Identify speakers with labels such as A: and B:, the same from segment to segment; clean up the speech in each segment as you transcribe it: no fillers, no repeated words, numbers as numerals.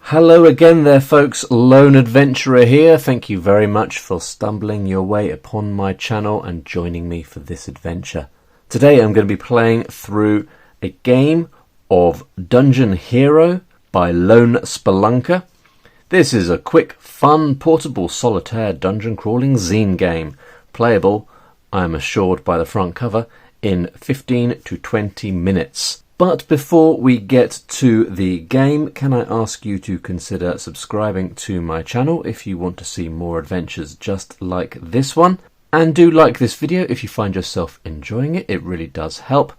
A: Hello again there folks, Lone Adventurer here. Thank you very much for stumbling your way upon my channel and joining me for this adventure. Today I'm going to be playing through a game of Dungeon Hero by Lone Spelunker. This is a quick, fun, portable solitaire dungeon crawling zine game, playable, I am assured by the front cover, in 15 to 20 minutes. But before we get to the game, can I ask you to consider subscribing to my channel if you want to see more adventures just like this one. And do like this video if you find yourself enjoying it, it really does help.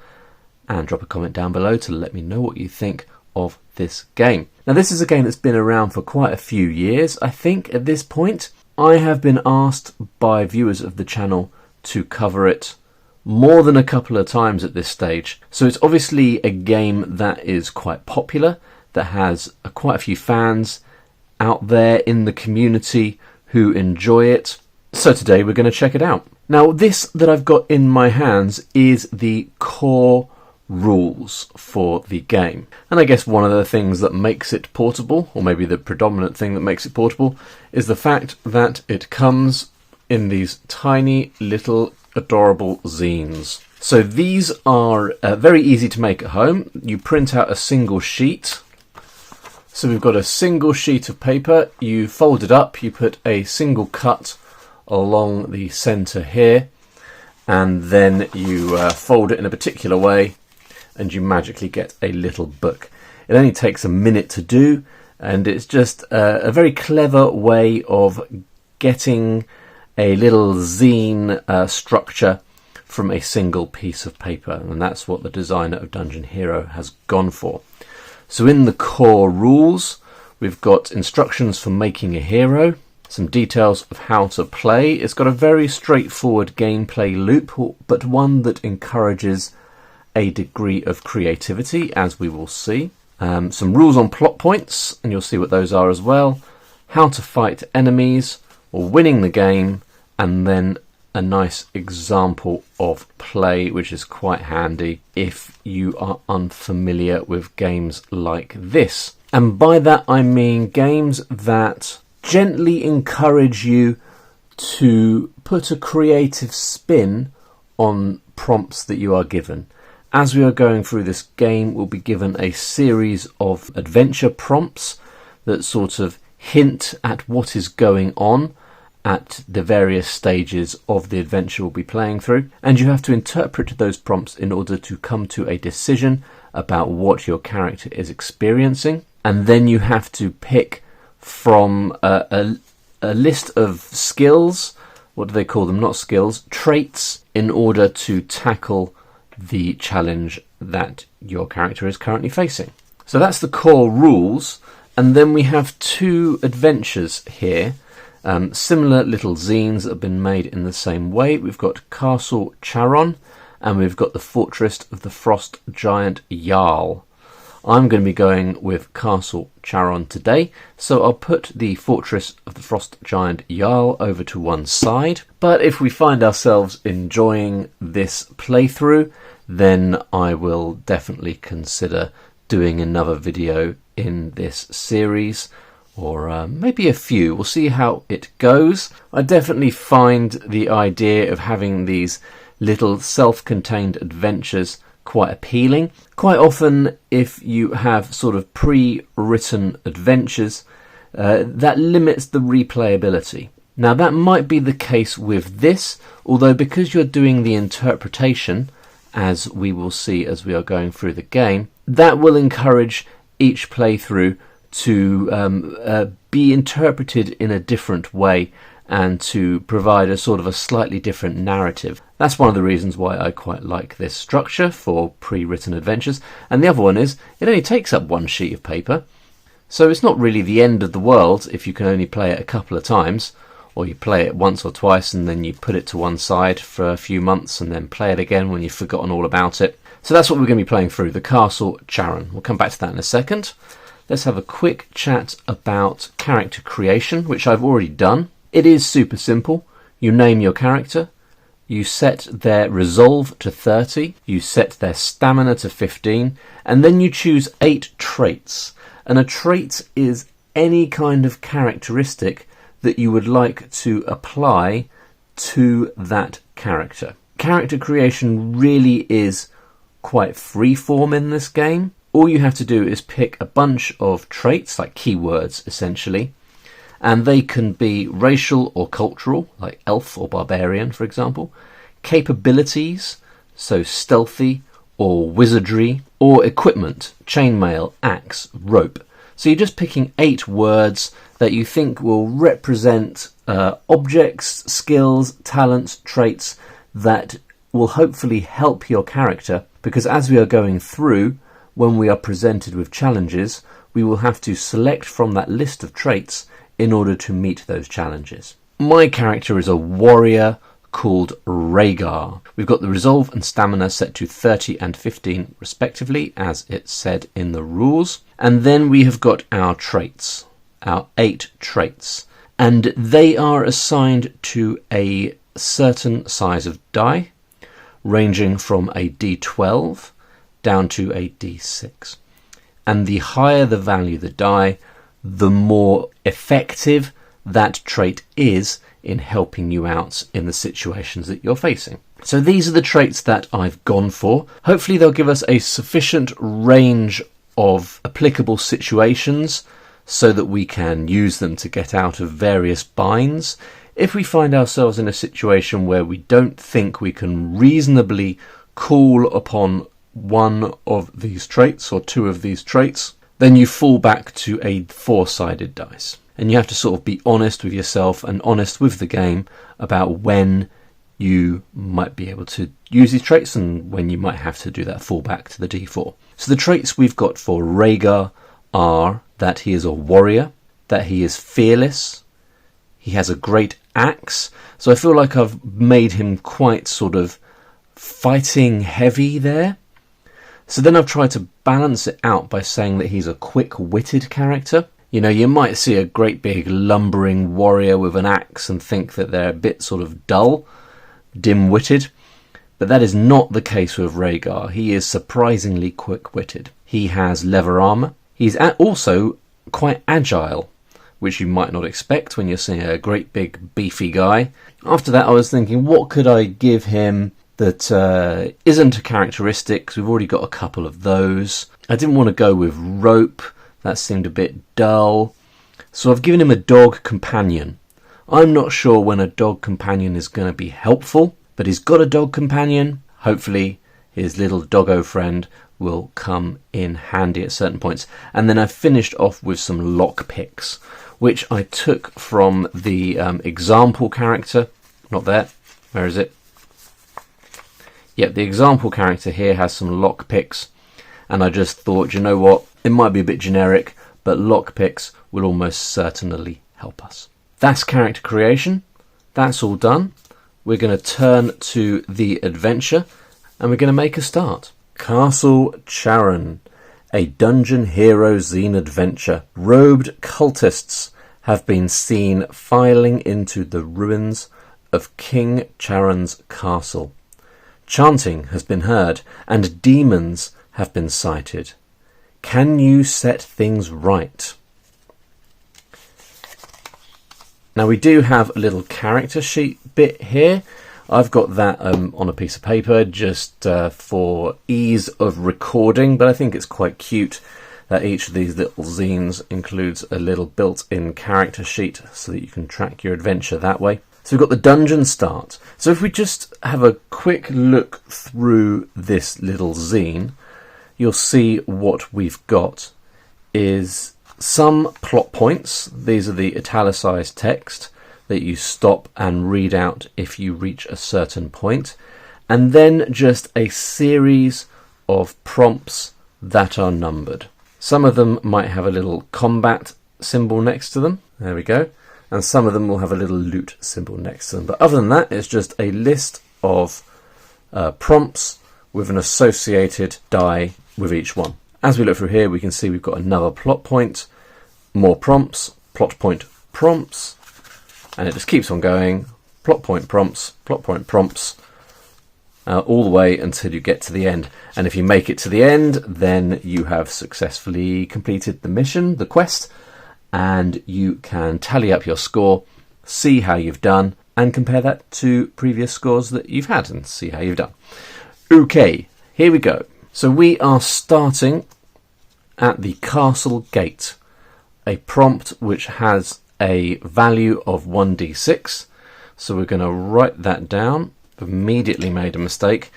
A: And drop a comment down below to let me know what you think of this game. Now this is a game that's been around for quite a few years, I think, at this point. I have been asked by viewers of the channel to cover it more than a couple of times at this stage. So it's obviously a game that is quite popular, that has quite a few fans out there in the community who enjoy it. So today we're going to check it out. Now this that I've got in my hands is the core rules for the game. And I guess one of the things that makes it portable, or maybe the predominant thing that makes it portable, is the fact that it comes in these tiny little adorable zines. So these are very easy to make at home. You print out a single sheet. So we've got a single sheet of paper. You fold it up, you put a single cut along the center here, and then you fold it in a particular way, and you magically get a little book. It only takes a minute to do, and it's just a very clever way of getting a little zine structure from a single piece of paper, and that's what the designer of Dungeon Hero has gone for. So in the core rules, we've got instructions for making a hero, some details of how to play. It's got a very straightforward gameplay loop, but one that encourages a degree of creativity, as we will see. Some rules on plot points, and you'll see what those are as well. How to fight enemies, or winning the game, and then a nice example of play, which is quite handy if you are unfamiliar with games like this. And by that I mean games that gently encourage you to put a creative spin on prompts that you are given. As we are going through this game, we'll be given a series of adventure prompts that sort of hint at what is going on at the various stages of the adventure we'll be playing through, and you have to interpret those prompts in order to come to a decision about what your character is experiencing. And then you have to pick from a list of skills, what do they call them, not skills, traits, in order to tackle the challenge that your character is currently facing. So that's the core rules, and then we have two adventures here. Similar little zines that have been made in the same way. We've got Castle Charon, and we've got the Fortress of the Frost Giant Jarl. I'm going to be going with Castle Charon today, so I'll put the Fortress of the Frost Giant Jarl over to one side. But if we find ourselves enjoying this playthrough, then I will definitely consider doing another video in this series, or maybe a few. We'll see how it goes. I definitely find the idea of having these little self-contained adventures quite appealing. Quite often, if you have sort of pre-written adventures, that limits the replayability. Now that might be the case with this, although because you're doing the interpretation, as we will see as we are going through the game, that will encourage each playthrough to be interpreted in a different way and to provide a sort of a slightly different narrative. That's one of the reasons why I quite like this structure for pre-written adventures. And the other one is it only takes up one sheet of paper, so it's not really the end of the world if you can only play it a couple of times, or you play it once or twice and then you put it to one side for a few months and then play it again when you've forgotten all about it. So that's what we're going to be playing through, the Castle Charon. We'll come back to that in a second. Let's have a quick chat about character creation, which I've already done. It is super simple. You name your character, you set their resolve to 30, you set their stamina to 15, and then you choose 8 traits. And a trait is any kind of characteristic that you would like to apply to that character. Character creation really is quite freeform in this game. All you have to do is pick a bunch of traits, like keywords essentially, and they can be racial or cultural, like elf or barbarian, for example. Capabilities, so stealthy or wizardry, or equipment, chainmail, axe, rope. So you're just picking 8 words that you think will represent objects, skills, talents, traits that will hopefully help your character, because as we are going through, when we are presented with challenges, we will have to select from that list of traits in order to meet those challenges. My character is a warrior called Rhaegar. We've got the resolve and stamina set to 30 and 15 respectively, as it said in the rules. And then we have got our traits, our 8 traits. And they are assigned to a certain size of die, ranging from a D12 down to a D6. And the higher the value of the die, the more effective that trait is in helping you out in the situations that you're facing. So these are the traits that I've gone for. Hopefully they'll give us a sufficient range of applicable situations so that we can use them to get out of various binds. If we find ourselves in a situation where we don't think we can reasonably call upon one of these traits or 2 of these traits, then you fall back to a 4-sided dice. And you have to sort of be honest with yourself and honest with the game about when you might be able to use these traits and when you might have to do that fall back to the D4. So the traits we've got for Rhaegar are that he is a warrior, that he is fearless, he has a great axe. So I feel like I've made him quite sort of fighting heavy there. So then I've tried to balance it out by saying that he's a quick-witted character. You know, you might see a great big lumbering warrior with an axe and think that they're a bit sort of dull, dim-witted. But that is not the case with Rhaegar. He is surprisingly quick-witted. He has leather armour. He's also quite agile, which you might not expect when you're seeing a great big beefy guy. After that I was thinking, what could I give him that isn't a characteristic, 'cause we've already got a couple of those. I didn't want to go with rope, that seemed a bit dull. So I've given him a dog companion. I'm not sure when a dog companion is going to be helpful, but he's got a dog companion. Hopefully his little doggo friend will come in handy at certain points. And then I finished off with some lock picks, which I took from the example character. Not there. Where is it? Yep, the example character here has some lock picks, and I just thought, you know what, it might be a bit generic, but lock picks will almost certainly help us. That's character creation. That's all done. We're going to turn to the adventure, and we're going to make a start. Castle Charon, a dungeon hero zine adventure. Robed cultists have been seen filing into the ruins of King Charon's castle. Chanting has been heard, and demons have been sighted. Can you set things right? Now we do have a little character sheet bit here. I've got that on a piece of paper just for ease of recording, but I think it's quite cute that each of these little zines includes a little built-in character sheet so that you can track your adventure that way. So we've got the dungeon start. So if we just have a quick look through this little zine, you'll see what we've got is some plot points. These are the italicized text that you stop and read out if you reach a certain point. And then just a series of prompts that are numbered. Some of them might have a little combat symbol next to them. There we go. And some of them will have a little loot symbol next to them. But other than that, it's just a list of prompts with an associated die with each one. As we look through here, we can see we've got another plot point, more prompts, plot point prompts, and it just keeps on going. plot point prompts, all the way until you get to the end. And if you make it to the end, then you have successfully completed the mission, the quest, and you can tally up your score, see how you've done, and compare that to previous scores that you've had and see how you've done. Okay, here we go. So we are starting at the castle gate, a prompt which has a value of 1d6. So we're going to write that down. Immediately made a mistake.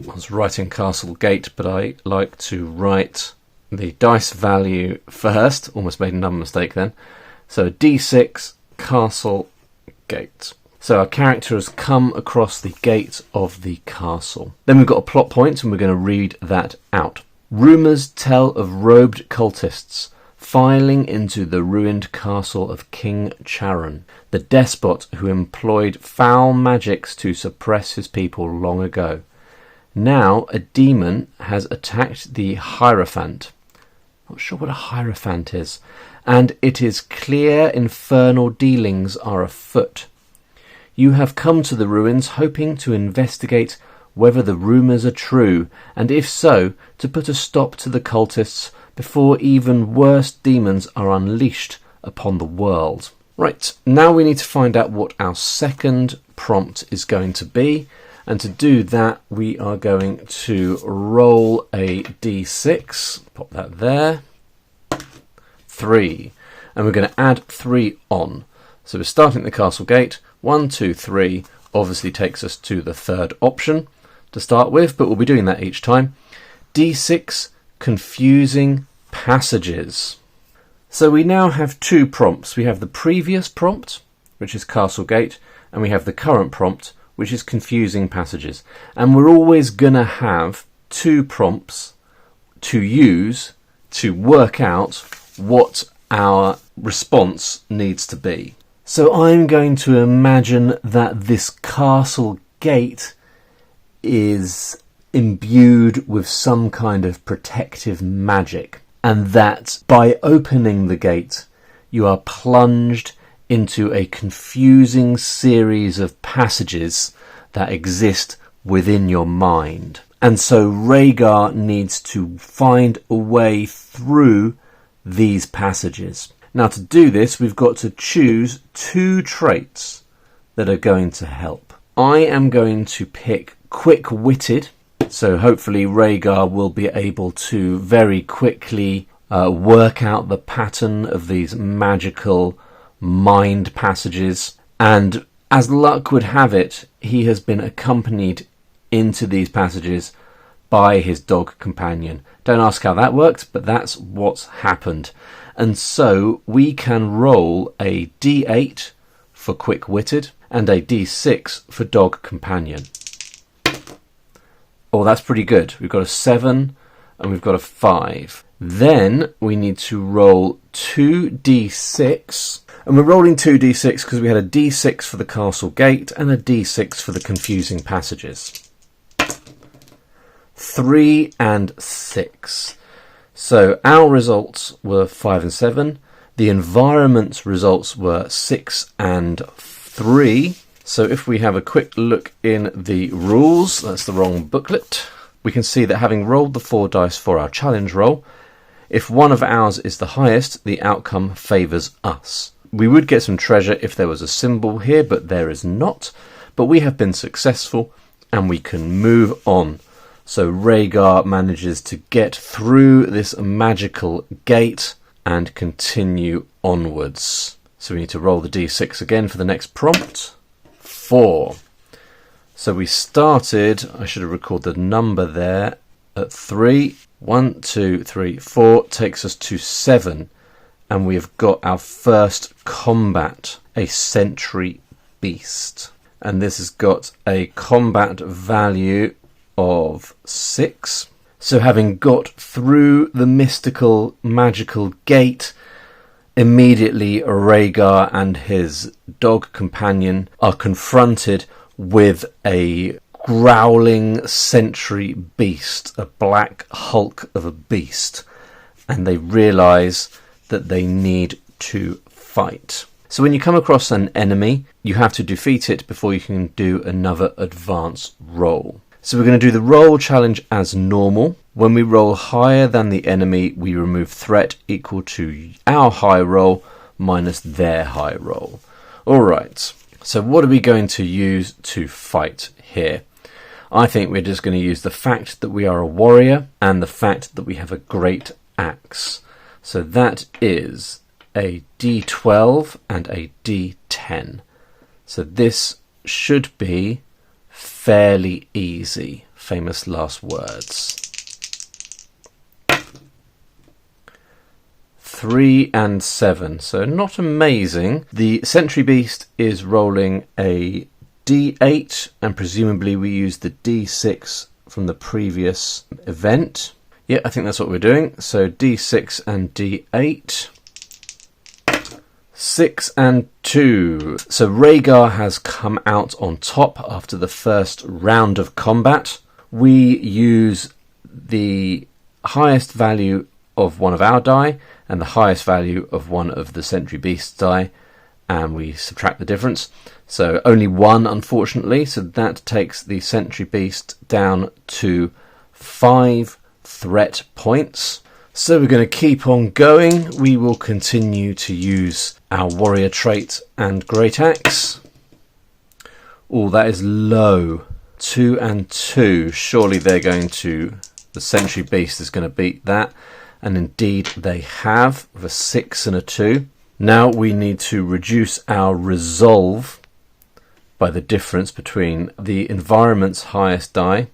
A: I was writing castle gate, but I like to write the dice value first. Almost made another mistake then. So d6 castle gate. So our character has come across the gate of the castle. Then we've got a plot point, and we're going to read that out. Rumours tell of robed cultists filing into the ruined castle of King Charon, the despot who employed foul magics to suppress his people long ago. Now a demon has attacked the Hierophant. Not sure what a Hierophant is. And it is clear infernal dealings are afoot. You have come to the ruins hoping to investigate whether the rumours are true, and if so, to put a stop to the cultists before even worse demons are unleashed upon the world. Right, now we need to find out what our second prompt is going to be, and to do that we are going to roll a d6, pop that there, 3, and we're going to add 3 on. So we're starting at the castle gate, 1, 2, 3, obviously takes us to the third option to start with, but we'll be doing that each time. d6 confusing passages. So we now have 2 prompts. We have the previous prompt, which is castle gate, and we have the current prompt, which is confusing passages. And we're always going to have 2 prompts to use to work out what our response needs to be. So I'm going to imagine that this castle gate is imbued with some kind of protective magic, and that by opening the gate you are plunged into a confusing series of passages that exist within your mind. And so Rhaegar needs to find a way through these passages. Now to do this we've got to choose 2 traits that are going to help. I am going to pick quick-witted, so hopefully Rhaegar will be able to very quickly work out the pattern of these magical mind passages. And as luck would have it, he has been accompanied into these passages by his dog companion. Don't ask how that worked, but that's what's happened. And so we can roll a d8 for quick-witted and a d6 for dog companion. Oh, that's pretty good. We've got a 7 and we've got a 5. Then we need to roll 2d6. And we're rolling 2d6 because we had a d6 for the castle gate and a d6 for the confusing passages. 3 and 6. So our results were 5 and 7. The environment's results were 6 and 3. So if we have a quick look in the rules, that's the wrong booklet, we can see that having rolled the 4 dice for our challenge roll, if one of ours is the highest, the outcome favours us. We would get some treasure if there was a symbol here, but there is not. But we have been successful and we can move on. So Rhaegar manages to get through this magical gate and continue onwards. So we need to roll the d6 again for the next prompt. 4. So we started, I should have recorded the number there, at 3. 1, 2, 3, 4 takes us to 7. And we have got our first combat, a sentry beast. And this has got a combat value of 6. So having got through the mystical, magical gate, immediately Rhaegar and his dog companion are confronted with a growling sentry beast, a black hulk of a beast, and they realise that they need to fight. So when you come across an enemy, you have to defeat it before you can do another advance roll. So we're going to do the roll challenge as normal. When we roll higher than the enemy, we remove threat equal to our high roll minus their high roll. Alright, so what are we going to use to fight here? I think we're just going to use the fact that we are a warrior and the fact that we have a great axe. So that is a D12 and a D10. So this should be fairly easy. Famous last words. 3 and 7, so not amazing. The Sentry Beast is rolling a D8, and presumably we use the D6 from the previous event. Yeah, I think that's what we're doing. So D6 and D8. 6 and 2. So Rhaegar has come out on top after the first round of combat. We use the highest value of one of our die and the highest value of one of the Sentry Beast's die, and we subtract the difference. So only one, unfortunately, so that takes the Sentry Beast down to 5 threat points. So we're going to keep on going. We will continue to use our warrior trait and great axe. Oh, that is low. 2 and 2. Surely they're going to... the Sentry Beast is going to beat that. And indeed they have, with a 6 and a 2. Now we need to reduce our resolve by the difference between the environment's highest die,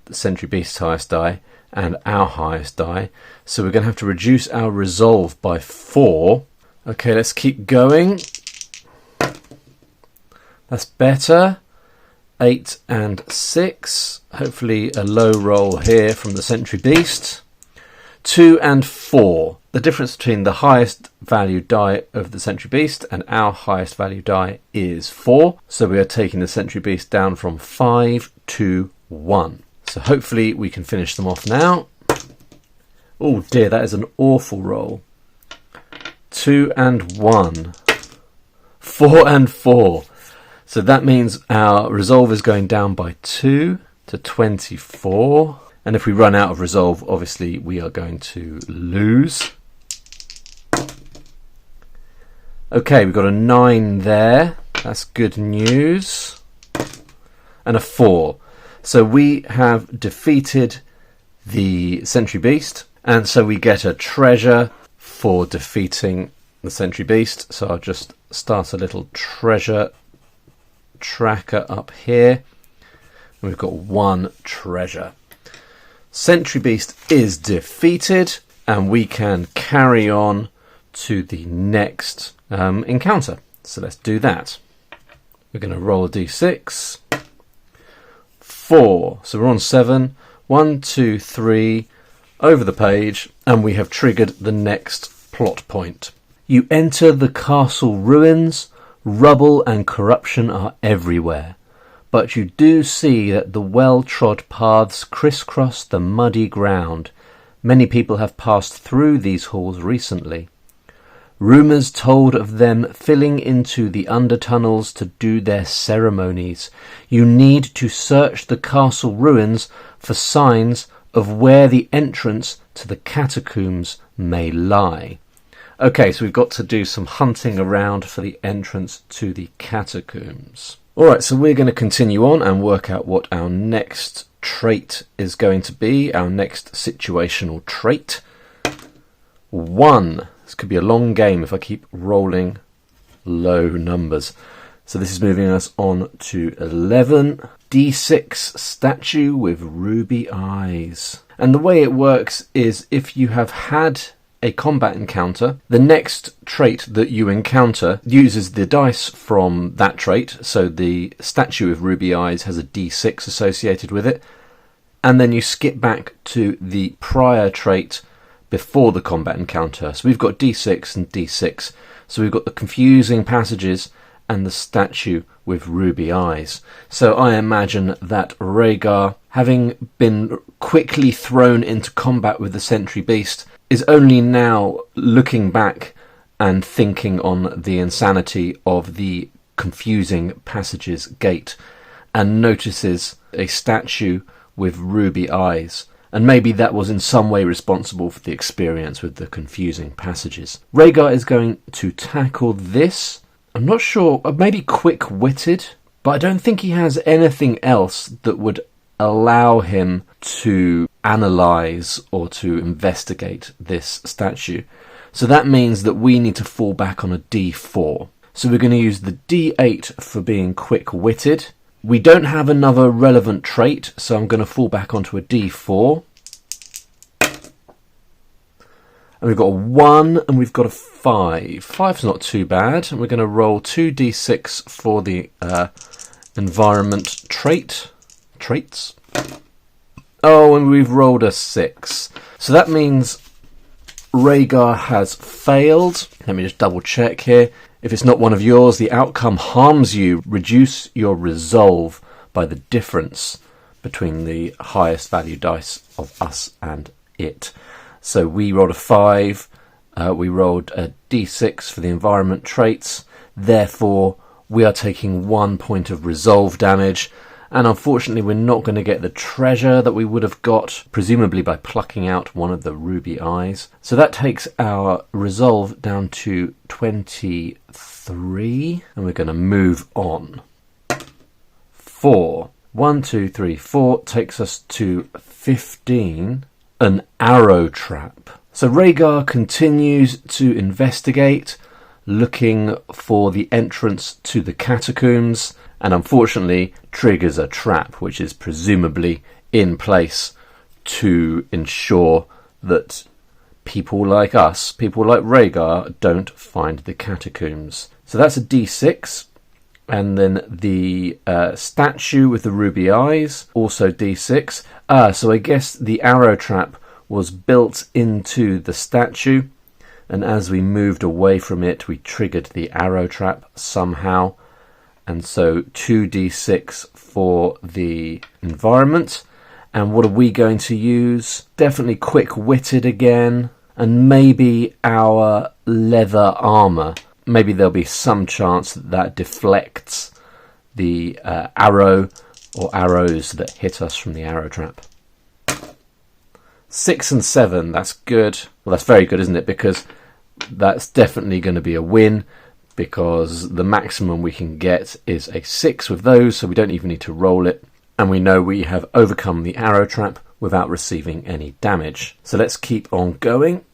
A: the Sentry Beast's highest die, and our highest die. So we're going to have to reduce our resolve by 4. Okay, let's keep going. That's better. 8 and 6. Hopefully a low roll here from the Sentry Beast. 2 and 4. The difference between the highest value die of the Sentry Beast and our highest value die is 4. So we are taking the Sentry Beast down from 5 to 1. So hopefully we can finish them off now. Oh dear, that is an awful roll. 2 and 1. 4 and 4. So that means our resolve is going down by 2 to 24. And if we run out of resolve, obviously we are going to lose. Okay, we've got a 9 there. That's good news. And a 4. So we have defeated the Sentry Beast. And so we get a treasure for defeating the Sentry Beast. So I'll just start a little treasure tracker up here. And we've got 1 treasure. Sentry Beast is defeated, and we can carry on to the next encounter. So let's do that. We're going to roll a d6. 4. So we're on 7. 1, 2, 3. Over the page, and we have triggered the next plot point. You enter the castle ruins. Rubble and corruption are everywhere. But you do see that the well-trod paths crisscross the muddy ground. Many people have passed through these halls recently. Rumours told of them filling into the undertunnels to do their ceremonies. You need to search the castle ruins for signs of where the entrance to the catacombs may lie. Okay, so we've got to do some hunting around for the entrance to the catacombs. Alright, so we're going to continue on and work out what our next trait is going to be, our next situational trait. 1. This could be a long game if I keep rolling low numbers. So this is moving us on to 11. D6 statue with ruby eyes. And the way it works is if you have had a combat encounter, the next trait that you encounter uses the dice from that trait. So the statue of ruby eyes has a d6 associated with it, and then you skip back to the prior trait before the combat encounter. So we've got d6 and d6. So we've got the confusing passages and the statue with ruby eyes. So I imagine that Rhaegar, having been quickly thrown into combat with the Sentry Beast, is only now looking back and thinking on the insanity of the confusing passages gate, and notices a statue with ruby eyes, and maybe that was in some way responsible for the experience with the confusing passages. Rhaegar is going to tackle this. I'm not sure, maybe quick-witted, but I don't think he has anything else that would allow him to analyse or to investigate this statue. So that means that we need to fall back on a d4. So we're going to use the d8 for being quick-witted. We don't have another relevant trait, so I'm going to fall back onto a d4. And we've got a 1 and we've got a 5. 5's not too bad. And we're going to roll 2d6 for the environment traits. Oh, and we've rolled a 6. So that means Rhaegar has failed. Let me just double check here. If it's not one of yours, the outcome harms you. Reduce your resolve by the difference between the highest value dice of us and it. So we rolled a 5. We rolled a d6 for the environment traits. Therefore, we are taking 1 point of resolve damage. And unfortunately, we're not going to get the treasure that we would have got, presumably by plucking out one of the ruby eyes. So that takes our resolve down to 23, and we're going to move on. 4. 1, 2, 3, 4 takes us to 15, an arrow trap. So Rhaegar continues to investigate, looking for the entrance to the catacombs, and unfortunately triggers a trap which is presumably in place to ensure that people like us, people like Rhaegar, don't find the catacombs. So that's a d6, and then the statue with the ruby eyes, also d6. So I guess the arrow trap was built into the statue, and as we moved away from it we triggered the arrow trap somehow. And so 2d6 for the environment. And what are we going to use? Definitely quick-witted again. And maybe our leather armour. Maybe there'll be some chance that that deflects the arrow or arrows that hit us from the arrow trap. 6 and 7, that's good. Well, that's very good, isn't it? Because that's definitely going to be a win, because the maximum we can get is a 6 with those, so we don't even need to roll it. And we know we have overcome the arrow trap without receiving any damage. So let's keep on going.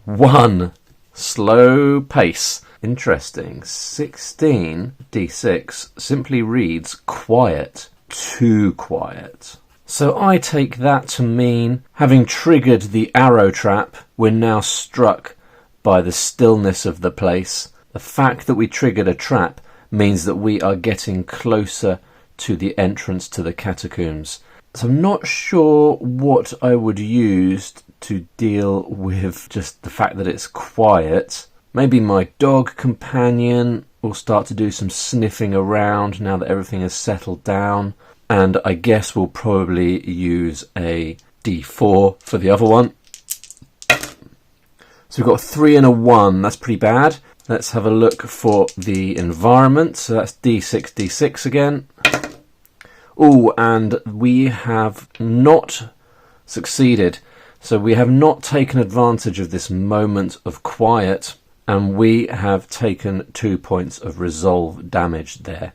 A: 1. Slow pace. Interesting. 16 d6 simply reads quiet. Too quiet. So I take that to mean, having triggered the arrow trap, we're now struck by the stillness of the place. The fact that we triggered a trap means that we are getting closer to the entrance to the catacombs. So I'm not sure what I would use to deal with just the fact that it's quiet. Maybe my dog companion will start to do some sniffing around now that everything has settled down. And I guess we'll probably use a d4 for the other one. So we've got a 3 and a 1, that's pretty bad. Let's have a look for the environment. So that's d6, d6 again. Oh, and we have not succeeded. So we have not taken advantage of this moment of quiet, and we have taken 2 points of resolve damage there.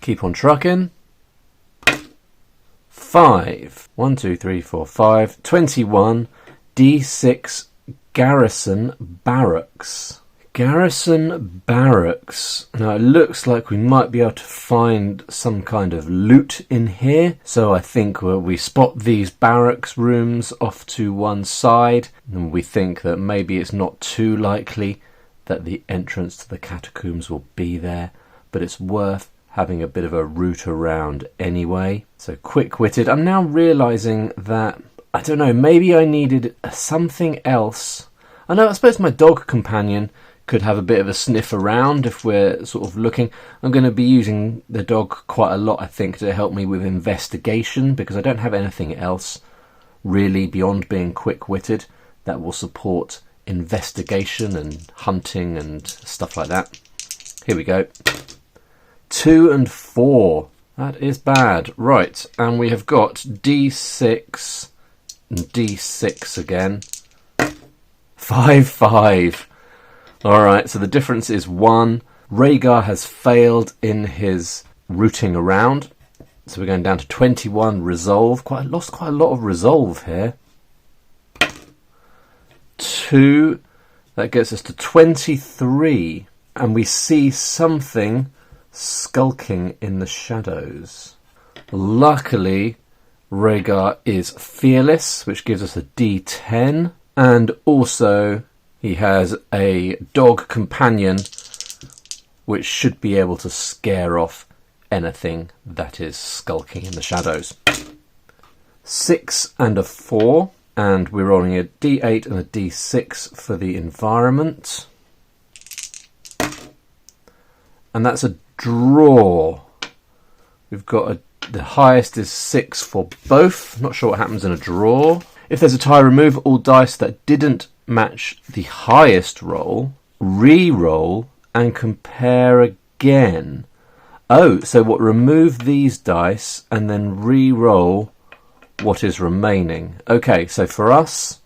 A: Keep on trucking. 5. 1, 2, 3, 4, 5. 21. D6 Garrison Barracks. Garrison Barracks. Now it looks like we might be able to find some kind of loot in here. So I think we spot these barracks rooms off to one side, and we think that maybe it's not too likely that the entrance to the catacombs will be there, but it's worth having a bit of a route around anyway. So quick-witted. I'm now realising that, I don't know, maybe I needed something else. I know, I suppose my dog companion could have a bit of a sniff around if we're sort of looking. I'm going to be using the dog quite a lot, I think, to help me with investigation, because I don't have anything else really beyond being quick-witted that will support investigation and hunting and stuff like that. Here we go. 2 and 4. That is bad. Right, and we have got D6 and D6 again. 5, 5. Alright, so the difference is 1. Rhaegar has failed in his rooting around. So we're going down to 21 resolve. Lost quite a lot of resolve here. 2. That gets us to 23. And we see something skulking in the shadows. Luckily, Rhaegar is fearless, which gives us a D10. And also, he has a dog companion, which should be able to scare off anything that is skulking in the shadows. 6 and a 4, and we're rolling a D8 and a D6 for the environment. And that's a draw. We've got the highest is 6 for both. Not sure what happens in a draw. If there's a tie, remove all dice that didn't match the highest roll, re-roll, and compare again. Oh, so what? Remove these dice and then re-roll what is remaining. Okay, so for us,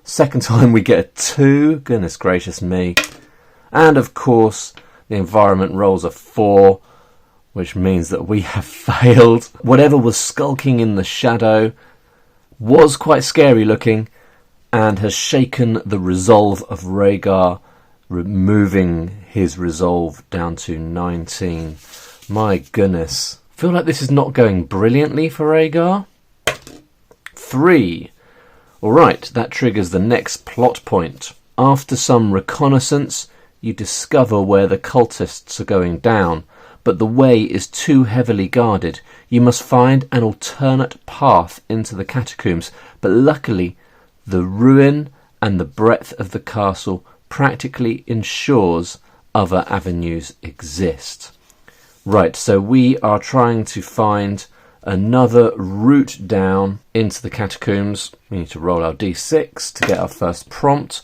A: second time we get a 2. Goodness gracious me. And of course, the environment rolls a 4, which means that we have failed. Whatever was skulking in the shadow was quite scary looking and has shaken the resolve of Rhaegar, removing his resolve down to 19. My goodness. I feel like this is not going brilliantly for Rhaegar. 3. Alright, that triggers the next plot point. After some reconnaissance, you discover where the cultists are going down, but the way is too heavily guarded. You must find an alternate path into the catacombs, but luckily the ruin and the breadth of the castle practically ensures other avenues exist. Right, so we are trying to find another route down into the catacombs. We need to roll our d6 to get our first prompt.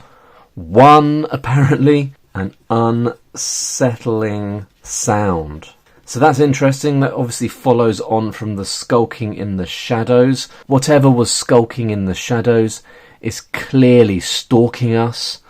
A: 1, apparently, an unsettling sound. So that's interesting. That obviously follows on from the skulking in the shadows. Whatever was skulking in the shadows is clearly stalking us,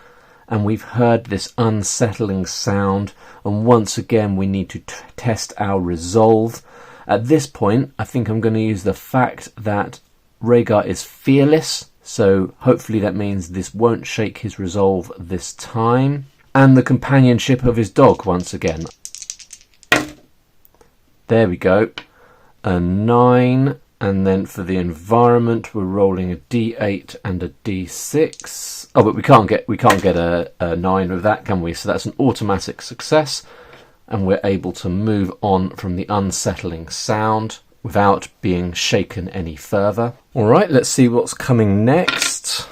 A: and we've heard this unsettling sound, and once again we need to test our resolve. At this point, I think I'm going to use the fact that Rhaegar is fearless, so hopefully that means this won't shake his resolve this time. And the companionship of his dog once again. There we go. A 9, and then for the environment we're rolling a d8 and a d6. Oh, but we can't get a 9 with that, can we? So that's an automatic success, and we're able to move on from the unsettling sound without being shaken any further. Alright, let's see what's coming next.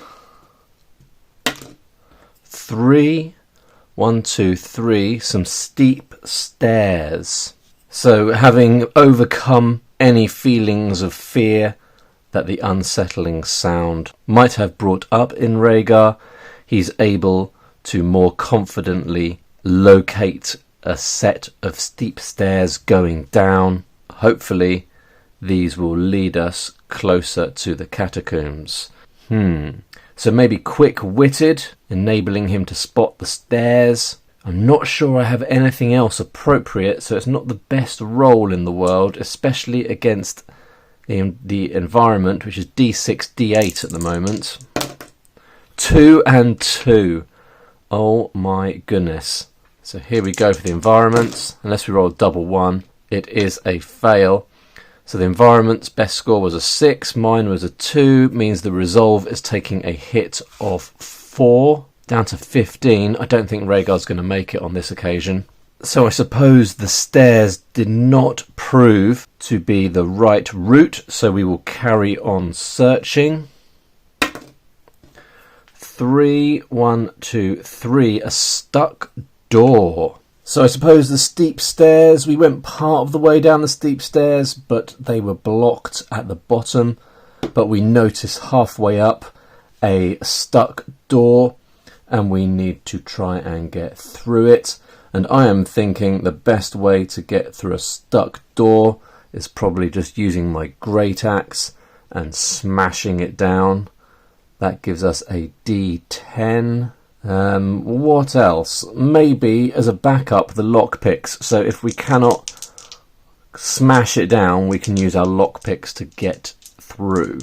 A: 3. 1, 2, 3. Some steep stairs. So having overcome any feelings of fear that the unsettling sound might have brought up in Rhaegar, he's able to more confidently locate a set of steep stairs going down. Hopefully these will lead us closer to the catacombs. So maybe quick-witted, enabling him to spot the stairs. I'm not sure I have anything else appropriate, so it's not the best roll in the world, especially against the environment, which is d6, d8 at the moment. 2 and 2. Oh my goodness. So here we go for the environment. Unless we roll a double 1, it is a fail. So the environment's best score was a 6, mine was a 2, means the resolve is taking a hit of 4, down to 15. I don't think Rhaegar's going to make it on this occasion. So I suppose the stairs did not prove to be the right route, so we will carry on searching. 3, 1, 2, 3, a stuck door. So I suppose the steep stairs, we went part of the way down the steep stairs, but they were blocked at the bottom. But we noticed halfway up a stuck door, and we need to try and get through it. And I am thinking the best way to get through a stuck door is probably just using my great axe and smashing it down. That gives us a D10. What else? Maybe as a backup, the lockpicks. So if we cannot smash it down, we can use our lockpicks to get through.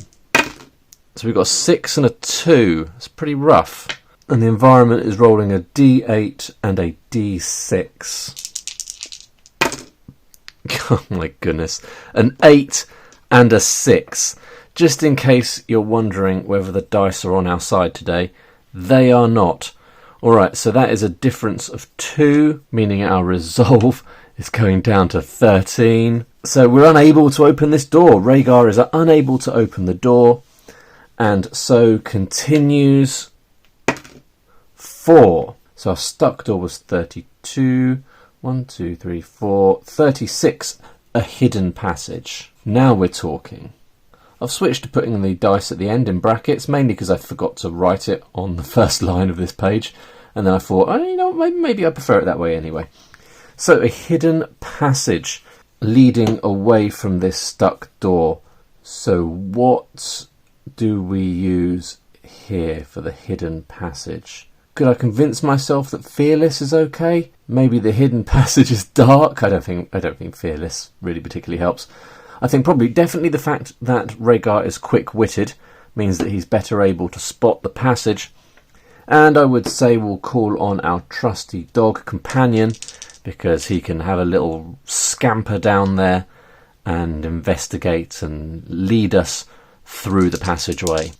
A: So we've got a 6 and a 2. It's pretty rough. And the environment is rolling a D8 and a D6. Oh my goodness. An 8 and a 6. Just in case you're wondering whether the dice are on our side today, they are not. Alright, so that is a difference of 2, meaning our resolve is going down to 13. So we're unable to open this door. Rhaegar is unable to open the door, and so continues 4. So our stuck door was 32. 1, 2, 3, 4. 36. A hidden passage. Now we're talking. I've switched to putting the dice at the end in brackets, mainly because I forgot to write it on the first line of this page. And then I thought, oh, you know, maybe I prefer it that way anyway. So a hidden passage leading away from this stuck door. So what do we use here for the hidden passage? Could I convince myself that fearless is okay? Maybe the hidden passage is dark. I don't think fearless really particularly helps. I think definitely the fact that Rhaegar is quick-witted means that he's better able to spot the passage. And I would say we'll call on our trusty dog companion, because he can have a little scamper down there and investigate and lead us through the passageway.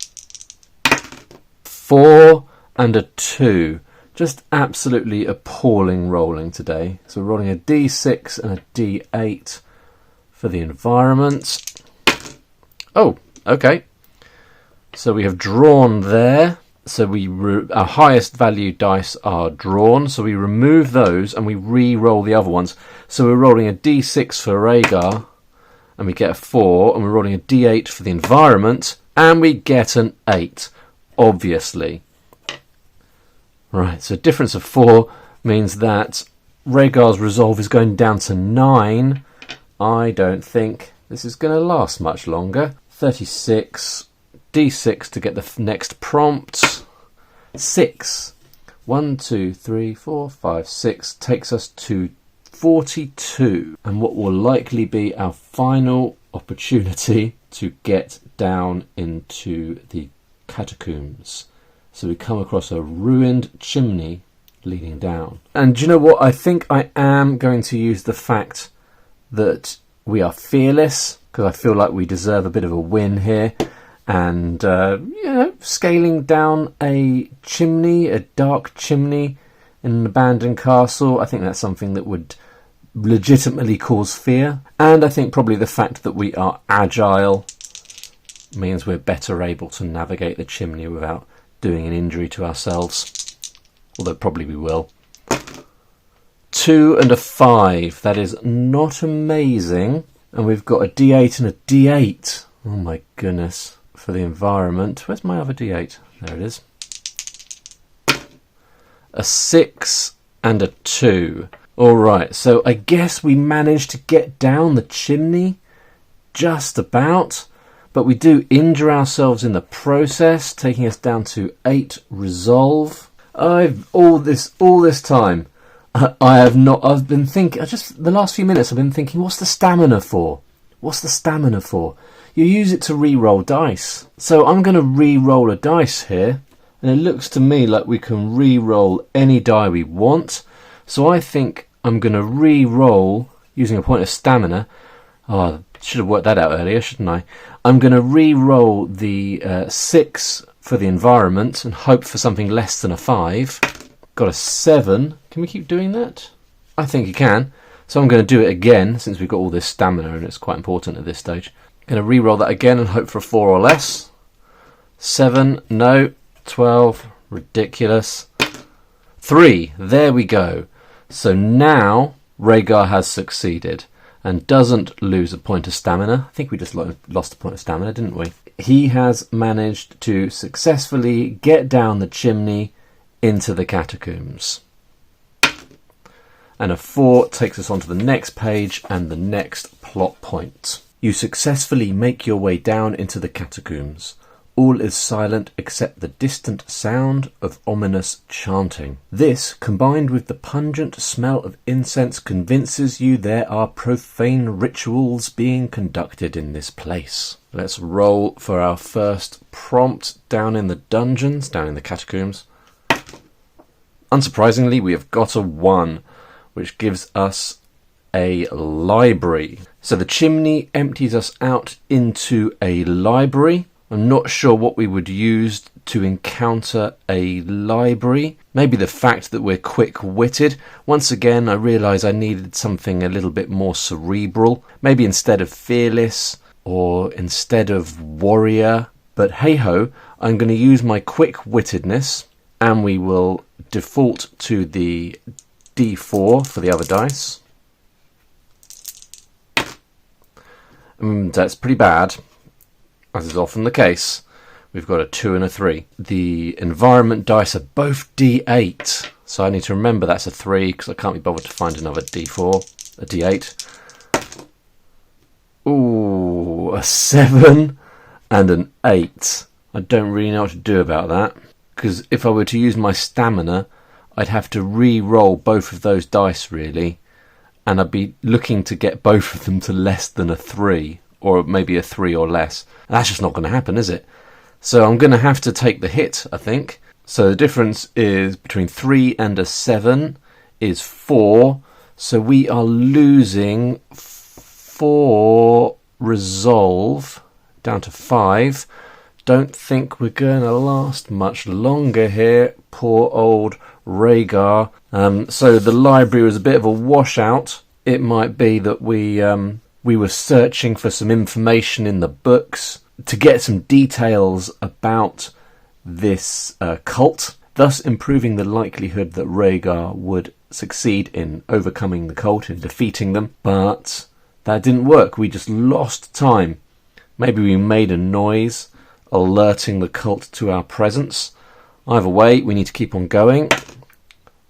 A: 4 and a 2. Just absolutely appalling rolling today. So we're rolling a D6 and a D8 for the environment. Oh, okay. So we have drawn there. So our highest value dice are drawn. So we remove those and we re-roll the other ones. So we're rolling a D6 for Rhaegar and we get a 4. And we're rolling a D8 for the environment and we get an 8, obviously. Right, so difference of 4 means that Rhaegar's resolve is going down to 9. I don't think this is going to last much longer. 36, D6 to get the next prompt. 6. 1, 2, 3, 4, 5, 6 takes us to 42. And what will likely be our final opportunity to get down into the catacombs. So we come across a ruined chimney leading down. And do you know what? I think I am going to use the fact that we are fearless, because I feel like we deserve a bit of a win here. And, scaling down a chimney, a dark chimney in an abandoned castle, I think that's something that would legitimately cause fear. And I think probably the fact that we are agile means we're better able to navigate the chimney without doing an injury to ourselves, although probably we will. 2 and a 5, that is not amazing. And we've got a D8 and a D8. Oh my goodness, for the environment. Where's my other D8? There it is. A 6 and a 2. Alright, so I guess we managed to get down the chimney, just about. But we do injure ourselves in the process, taking us down to 8 resolve. All this time, I've been thinking, just the last few minutes I've been thinking, what's the stamina for? What's the stamina for? You use it to re-roll dice. So I'm going to re-roll a dice here, and it looks to me like we can re-roll any die we want. So I think I'm going to re-roll using a point of stamina. Oh, I should have worked that out earlier, shouldn't I? I'm going to re-roll the 6 for the environment and hope for something less than a 5. Got a 7. Can we keep doing that? I think you can. So I'm going to do it again, since we've got all this stamina and it's quite important at this stage. Going to re-roll that again and hope for a 4 or less. 7, no. 12, ridiculous. 3, there we go. So now Rhaegar has succeeded. and doesn't lose a point of stamina. I think we just lost a point of stamina, didn't we? He has managed to successfully get down the chimney into the catacombs. And a 4 takes us on to the next page and the next plot point. You successfully make your way down into the catacombs. All is silent except the distant sound of ominous chanting. This, combined with the pungent smell of incense, convinces you there are profane rituals being conducted in this place. Let's roll for our first prompt down in the dungeons, down in the catacombs. Unsurprisingly, we have got a 1, which gives us a library. So the chimney empties us out into a library. I'm not sure what we would use to encounter a library. Maybe the fact that we're quick-witted. Once again, I realised I needed something a little bit more cerebral. Maybe instead of fearless or instead of warrior. But hey-ho, I'm going to use my quick-wittedness and we will default to the D4 for the other dice. That's pretty bad. As is often the case, we've got a 2 and a 3. The environment dice are both D8, so I need to remember that's a 3 because I can't be bothered to find another D4, a D8. Ooh, a 7 and an 8. I don't really know what to do about that, because if I were to use my stamina, I'd have to re-roll both of those dice really, and I'd be looking to get both of them to less than a 3. Or maybe a 3 or less. That's just not going to happen, is it? So I'm going to have to take the hit, I think. So the difference is between 3 and a 7 is 4. So we are losing 4 resolve down to 5. Don't think we're going to last much longer here. Poor old Rhaegar. So the library was a bit of a washout. It might be that we were searching for some information in the books to get some details about this cult, thus improving the likelihood that Rhaegar would succeed in overcoming the cult, in defeating them. But that didn't work. We just lost time. Maybe we made a noise alerting the cult to our presence. Either way, we need to keep on going.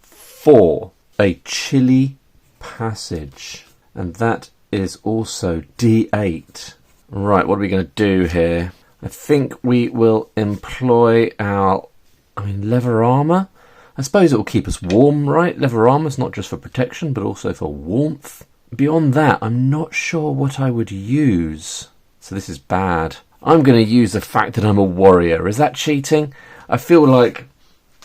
A: 4. A chilly passage. And that is also D8. Right, what are we going to do here? I think we will employ our, leather armour. I suppose it will keep us warm, right? Leather armour is not just for protection, but also for warmth. Beyond that, I'm not sure what I would use. So this is bad. I'm going to use the fact that I'm a warrior. Is that cheating? I feel like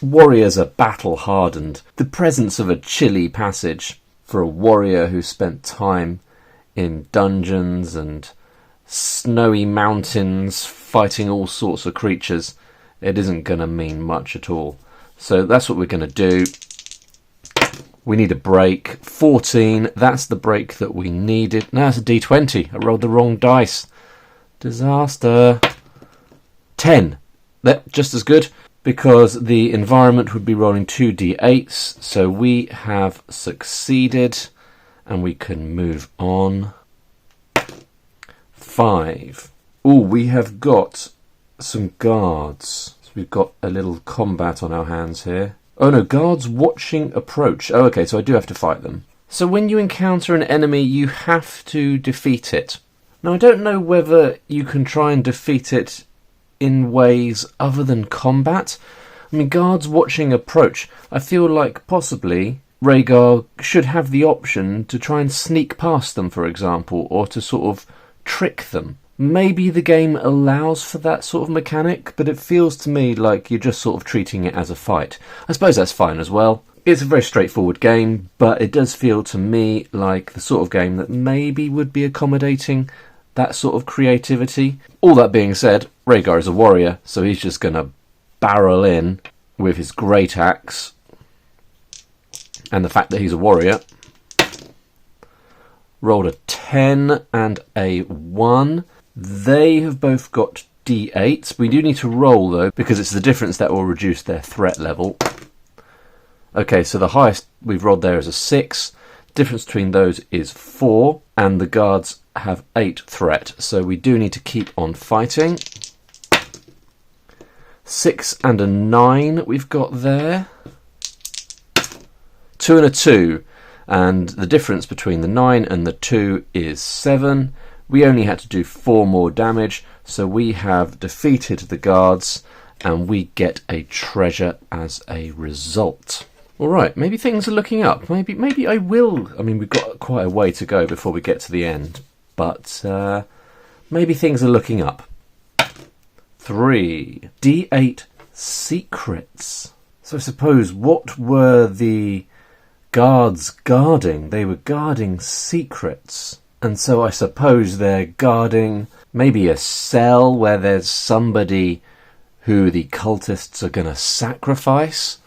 A: warriors are battle-hardened. The presence of a chilly passage for a warrior who spent time in dungeons and snowy mountains fighting all sorts of creatures, it isn't going to mean much at all. So that's what we're going to do. We need a break. 14, that's the break that we needed. No, it's a D20. I rolled the wrong dice. Disaster. 10. That just as good, because the environment would be rolling 2 D8s, so we have succeeded. And we can move on. 5. Oh, we have got some guards. So we've got a little combat on our hands here. Oh no, guards watching approach. Oh, okay, so I do have to fight them. So when you encounter an enemy, you have to defeat it. Now, I don't know whether you can try and defeat it in ways other than combat. Guards watching approach. I feel like possibly Rhaegar should have the option to try and sneak past them, for example, or to sort of trick them. Maybe the game allows for that sort of mechanic, but it feels to me like you're just sort of treating it as a fight. I suppose that's fine as well. It's a very straightforward game, but it does feel to me like the sort of game that maybe would be accommodating that sort of creativity. All that being said, Rhaegar is a warrior, so he's just going to barrel in with his great axe. And the fact that he's a warrior. Rolled a 10 and a 1. They have both got D8s. We do need to roll, though, because it's the difference that will reduce their threat level. Okay, so the highest we've rolled there is a 6. Difference between those is 4, and the guards have 8 threat, so we do need to keep on fighting. 6 and a 9 we've got there. 2 and a 2, and the difference between the 9 and the 2 is 7. We only had to do 4 more damage, so we have defeated the guards and we get a treasure as a result. Alright, maybe things are looking up. Maybe I will. I mean, we've got quite a way to go before we get to the end, but maybe things are looking up. 3. D8 secrets. So I suppose, what were the guards guarding? They were guarding secrets. And so I suppose they're guarding maybe a cell where there's somebody who the cultists are going to sacrifice.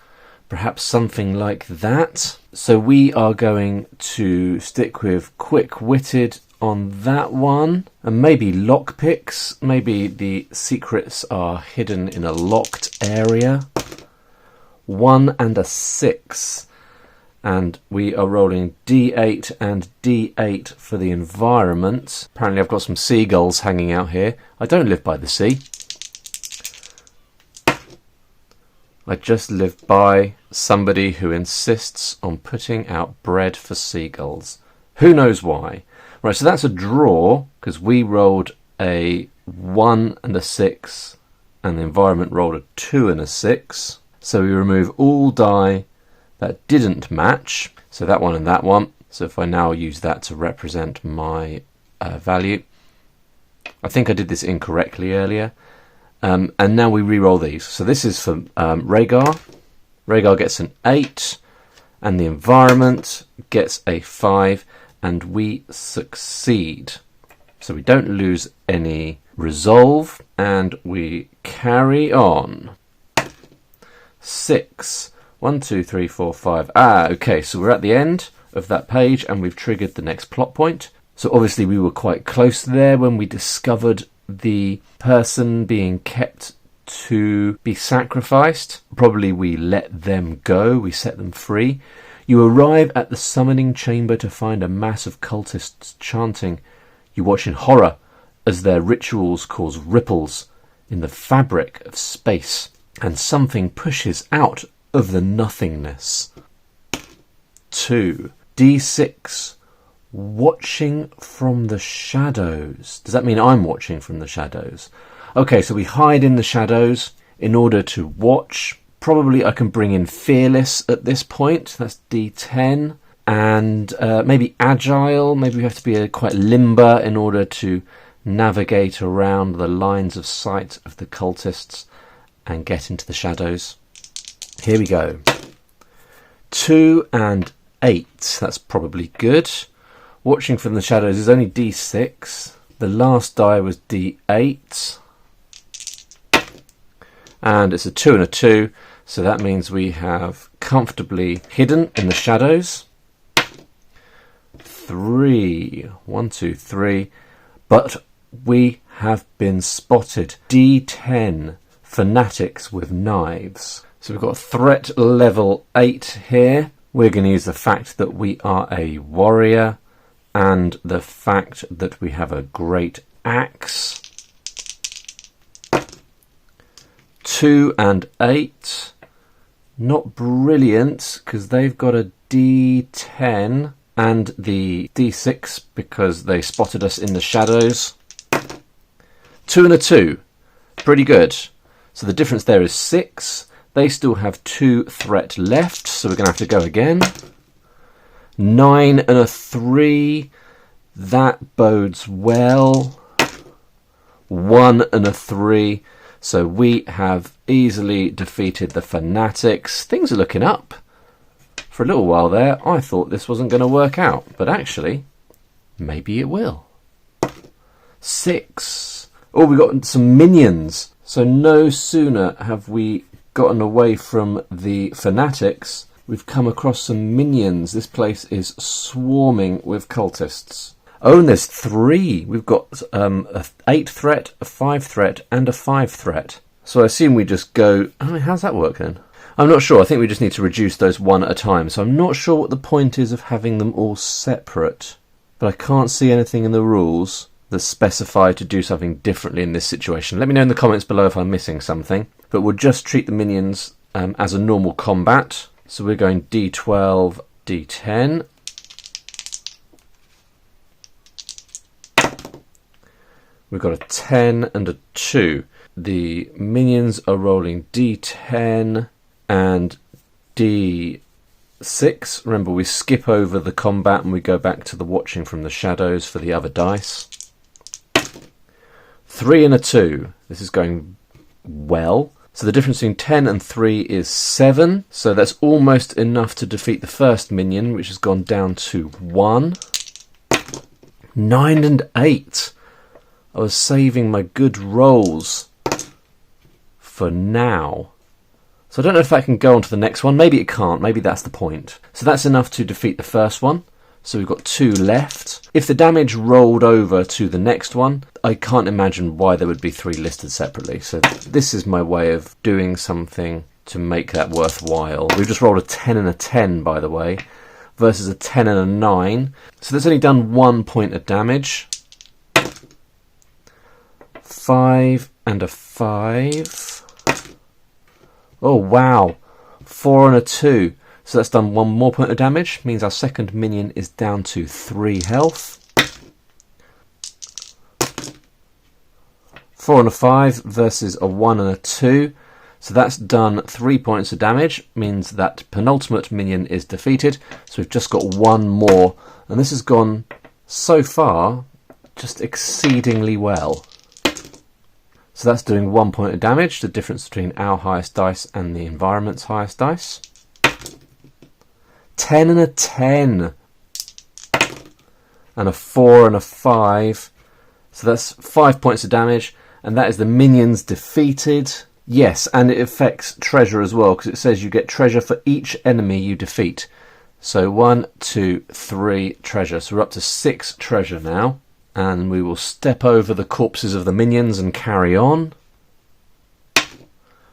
A: Perhaps something like that. So we are going to stick with quick-witted on that one. And maybe lockpicks. Maybe the secrets are hidden in a locked area. 1 and a 6. And we are rolling D8 and D8 for the environment. Apparently I've got some seagulls hanging out here. I don't live by the sea. I just live by somebody who insists on putting out bread for seagulls. Who knows why? Right, so that's a draw, because we rolled a 1 and a 6, and the environment rolled a 2 and a 6. So we remove all die that didn't match, so that one and that one. So if I now use that to represent my value, I think I did this incorrectly earlier. And now we re-roll these. So this is for Rhaegar. Rhaegar gets an 8, and the environment gets a 5, and we succeed. So we don't lose any resolve, and we carry on. 6. 1, 2, 3, 4, 5. Okay, so we're at the end of that page, and we've triggered the next plot point. So obviously we were quite close there when we discovered the person being kept to be sacrificed. Probably we let them go, we set them free. You arrive at the summoning chamber to find a mass of cultists chanting. You watch in horror as their rituals cause ripples in the fabric of space, and something pushes out of the nothingness. 2. D6. Watching from the shadows. Does that mean I'm watching from the shadows? Okay, so we hide in the shadows in order to watch. Probably I can bring in fearless at this point. That's D10. And maybe agile. Maybe we have to be quite limber in order to navigate around the lines of sight of the cultists and get into the shadows. Here we go. 2 and 8. That's probably good. Watching from the shadows is only D6. The last die was D8. And it's a 2 and a 2. So that means we have comfortably hidden in the shadows. 3. 1, 2, 3. But we have been spotted. D10. Fanatics with knives. So we've got threat level 8 here. We're going to use the fact that we are a warrior and the fact that we have a great axe. 2 and 8. Not brilliant, because they've got a D10 and the D6 because they spotted us in the shadows. 2 and a 2. Pretty good. So the difference there is 6. They still have 2 threat left, so we're going to have to go again. 9 and a 3. That bodes well. 1 and a 3. So we have easily defeated the fanatics. Things are looking up. For a little while there, I thought this wasn't going to work out, but actually, maybe it will. 6. Oh, we got some minions. So no sooner have we gotten away from the fanatics, we've come across some minions. This place is swarming with cultists. Oh, and there's 3. We've got a 8 threat, a 5 threat, and a 5 threat. So I assume we just go... Oh, how's that work then? I'm not sure. I think we just need to reduce those one at a time. So I'm not sure what the point is of having them all separate. But I can't see anything in the rules that specify to do something differently in this situation. Let me know in the comments below if I'm missing something. But we'll just treat the minions as a normal combat. So we're going D12, D10. We've got a 10 and a 2. The minions are rolling D10 and D6. Remember, we skip over the combat and we go back to the watching from the shadows for the other dice. 3 and a 2. This is going well. So the difference between 10 and 3 is 7. So that's almost enough to defeat the first minion, which has gone down to 1. 9 and 8. I was saving my good rolls for now. So I don't know if that can go on to the next one. Maybe it can't. Maybe that's the point. So that's enough to defeat the first one. So we've got 2 left. If the damage rolled over to the next one, I can't imagine why there would be 3 listed separately. So this is my way of doing something to make that worthwhile. We've just rolled a 10 and a 10, by the way, versus a 10 and a 9. So that's only done 1 point of damage. 5 and a 5. Oh wow, 4 and a 2. So that's done 1 more point of damage. Means our second minion is down to 3 health. 4 and a 5 versus a 1 and a 2. So that's done 3 points of damage. Means that penultimate minion is defeated. So we've just got 1 more. And this has gone, so far, just exceedingly well. So that's doing 1 point of damage, the difference between our highest dice and the environment's highest dice. 10 and a 10. And a 4 and a 5. So that's 5 points of damage, and that is the minions defeated. Yes, and it affects treasure as well, because it says you get treasure for each enemy you defeat. So 1, 2, 3 treasure. So we're up to 6 treasure now. And we will step over the corpses of the minions and carry on.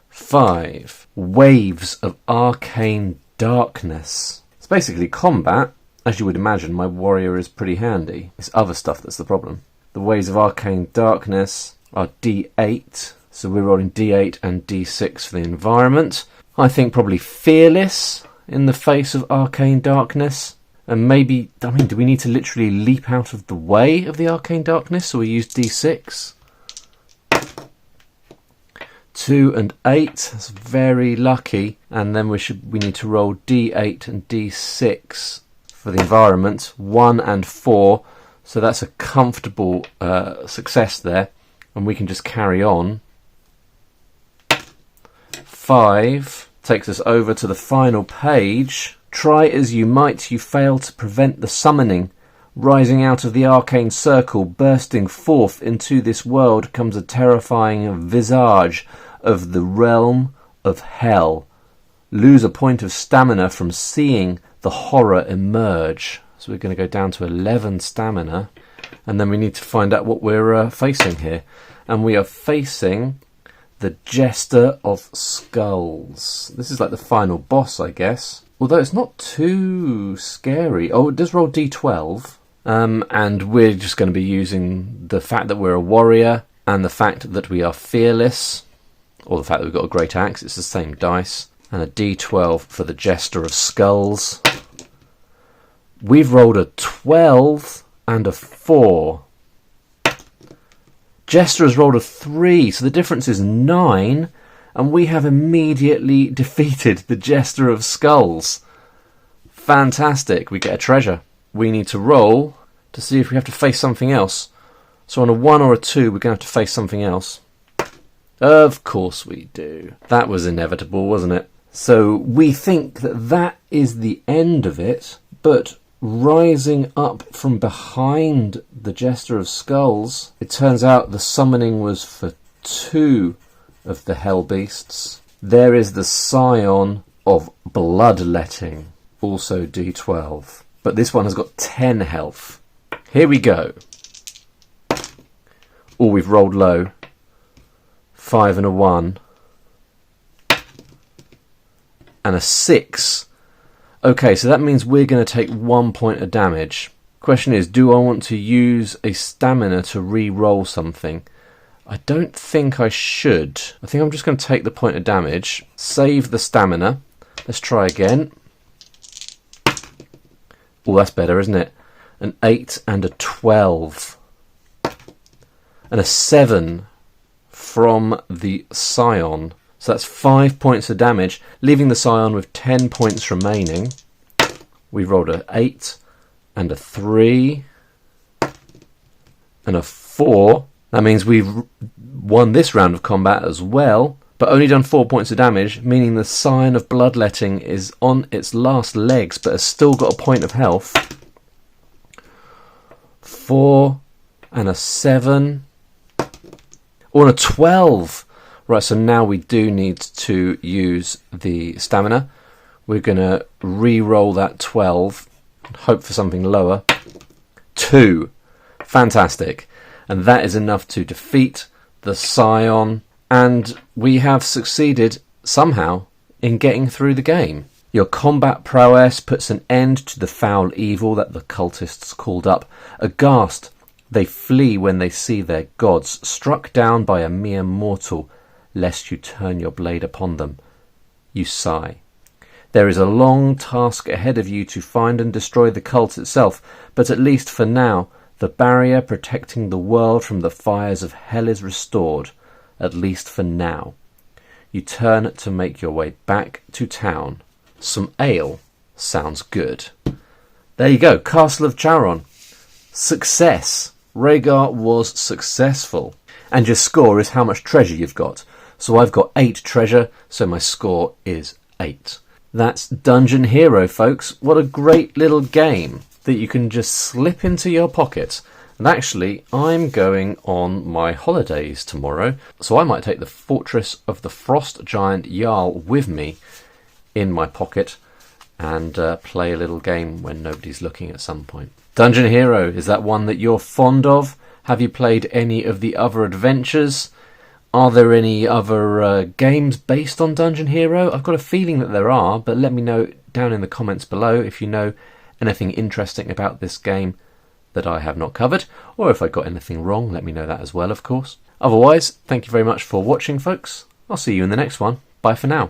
A: 5. Waves of arcane darkness. It's basically combat. As you would imagine, my warrior is pretty handy. It's other stuff that's the problem. The waves of arcane darkness are D8. So we're rolling D8 and D6 for the environment. I think probably fearless in the face of arcane darkness. And maybe, I mean, do we need to literally leap out of the way of the arcane darkness? So we use D6. 2 and 8. That's very lucky. And then we need to roll D8 and D6 for the environment. 1 and 4. So that's a comfortable success there. And we can just carry on. 5 takes us over to the final page. Try as you might, you fail to prevent the summoning. Rising out of the arcane circle, bursting forth into this world, comes a terrifying visage of the realm of hell. Lose a point of stamina from seeing the horror emerge. So we're going to go down to 11 stamina. And then we need to find out what we're facing here. And we are facing the Jester of Skulls. This is like the final boss, I guess. Although it's not too scary. Oh, it does roll D12. And we're just going to be using the fact that we're a warrior and the fact that we are fearless, or the fact that we've got a great axe. It's the same dice. And a D12 for the Jester of Skulls. We've rolled a 12 and a 4. Jester has rolled a 3, so the difference is 9. And we have immediately defeated the Jester of Skulls. Fantastic. We get a treasure. We need to roll to see if we have to face something else. So on a 1 or a 2, we're going to have to face something else. Of course we do. That was inevitable, wasn't it? So we think that that is the end of it. But rising up from behind the Jester of Skulls, it turns out the summoning was for 2 of the hell beasts. There is the Scion of Bloodletting, also D12, but this one has got 10 health. Here we go. Oh, we've rolled low. 5 and a 1. and a 6. Okay, so that means we're going to take 1 point of damage. Question is, do I want to use a stamina to re-roll something? I don't think I should. I think I'm just going to take the point of damage, save the stamina. Let's try again. Oh, that's better, isn't it? An 8 and a 12. And a 7 from the Scion. So that's 5 points of damage, leaving the Scion with 10 points remaining. We rolled an 8 and a 3 and a 4. That means we've won this round of combat as well, but only done 4 points of damage, meaning the Sign of Bloodletting is on its last legs, but has still got a point of health. 4 and a 7. Oh, and a 12. Right, so now we do need to use the stamina. We're going to re-roll that 12 and hope for something lower. 2. Fantastic. And that is enough to defeat the Scion. And we have succeeded somehow in getting through the game. Your combat prowess puts an end to the foul evil that the cultists called up. Aghast, they flee when they see their gods struck down by a mere mortal, lest you turn your blade upon them. You sigh. There is a long task ahead of you to find and destroy the cult itself, but at least for now, the barrier protecting the world from the fires of hell is restored, at least for now. You turn to make your way back to town. Some ale sounds good. There you go, Castle of Charon. Success. Rhaegar was successful. And your score is how much treasure you've got. So I've got 8 treasure, so my score is 8. That's Dungeon Hero, folks. What a great little game that you can just slip into your pocket. And actually, I'm going on my holidays tomorrow, so I might take the Fortress of the Frost Giant Jarl with me in my pocket and play a little game when nobody's looking at some point. Dungeon Hero, is that one that you're fond of? Have you played any of the other adventures? Are there any other games based on Dungeon Hero? I've got a feeling that there are, but let me know down in the comments below if you know anything interesting about this game that I have not covered, or if I got anything wrong, let me know that as well, of course. Otherwise, thank you very much for watching, folks. I'll see you in the next one. Bye for now.